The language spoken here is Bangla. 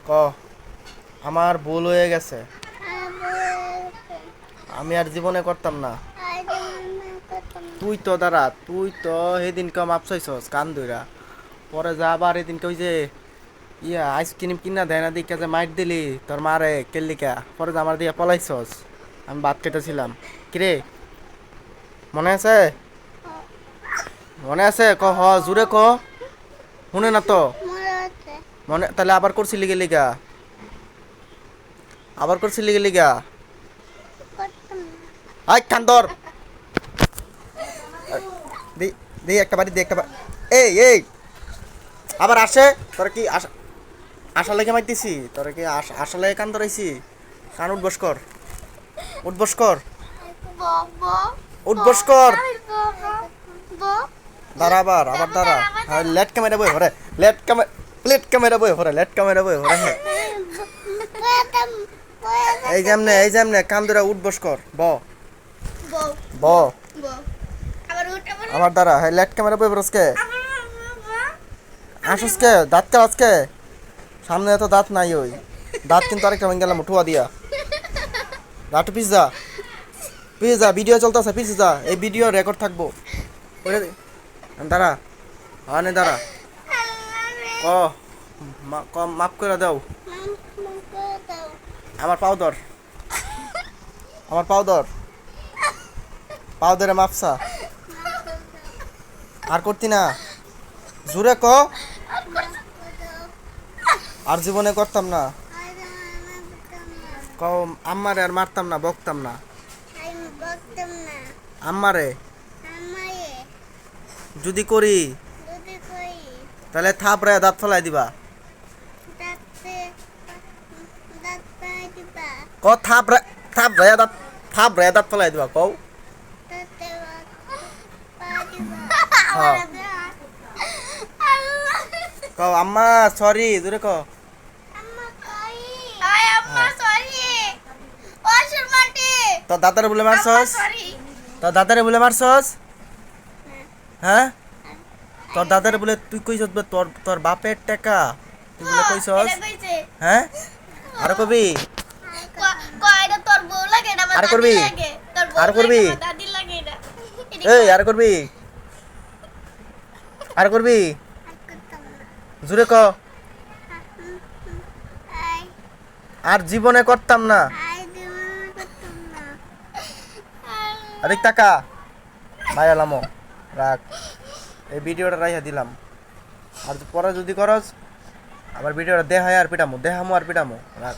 ক আমার ভুল হয়ে গেছে, আমি আর জীবনে করতাম না। তুই তো সেদিনকে মাপ চাইছস কান ধইরা, পরে যা আবার এদিনকে ওই যে আইসক্রিম কিনা দেয় না দিকে যে মাইট দিলি তোর মারে কেল্লিকা, পরে যে আমার দিয়ে পলাইছস, আমি ভাত কেটেছিলাম। কিরে মনে আছে? মনে আছে? ক হ জুড়ে ক, শুনে না তো মনে, তাহলে আবার করছিলি গেলিগা, আবার করছিলি গেলিগা। আই কান্দর দি দি একটা বাড়ি দি একটা এই এই আবার আসে তোরা কি আশা লেগে মাইতেছি তোরা কি আশা লেগে কান ধরাইছি? কান উঠবস কর, উঠবস কর, উঠবস কর। দাঁড়া আবার আবার দাঁড়া, লেট ক্যামেরা বই ভরে, লেট ক্যামেরা, প্লেট ক্যামেরা বই ভরে, লেট ক্যামেরা বই ভরে। হ্যাঁ এই যেমনে কান ধরে উঠবস কর, ব ব আবার দাঁড়া, হ্যাঁ লেট ক্যামেরা বই ভরসকে আসসকে দাঁত কে আজকে সামনে এত দাঁত নাই, ওই দাঁত কিন্তু আরেকটা ভেঙে গেলাম উঠুয়া দিয়া। দাঁটু পিস যা ভিডিও চলতেছে, পিস যা, এই ভিডিও রেকর্ড থাকবো। দাঁড়া নে দাঁড়া, ক ক মাফ করে দাও। আমার পাও ধর, আমার পাও ধর, পাও ধরে মাপসা আর করতি না, জুড়ে ক আর জীবনে করতাম না। ক আম্মারে আর মারতাম না, বকতাম না আম্মারে, যদি করি তাহলে থাপড়ে দাঁত ফলাই দিবা। ক থাপড়ে দাঁত ফলাই দিবা কও। হ্যাঁ ক আম্মা সরি, জোরে ক। তোর দাদারে বলে মারছস, তোর দাদারে বলে মারছস, হ্যাঁ তোর দাদারে বলে তুই কইছস তোর তোর বাপের টাকা তুই বলে কইছস, হ্যাঁ আর কবি, আর করবি, আর করবি, এই আর করবি, আর করবি, জুড়ে ক আর জীবনে করতাম না। আরে টাকা ভাই আলামো রাখ, এই ভিডিওটা রাইয়া দিলাম, আর পরে যদি করস আবার ভিডিওটা দেখায় আর পিটামো, দেখামো আর পিটামো, রাখ।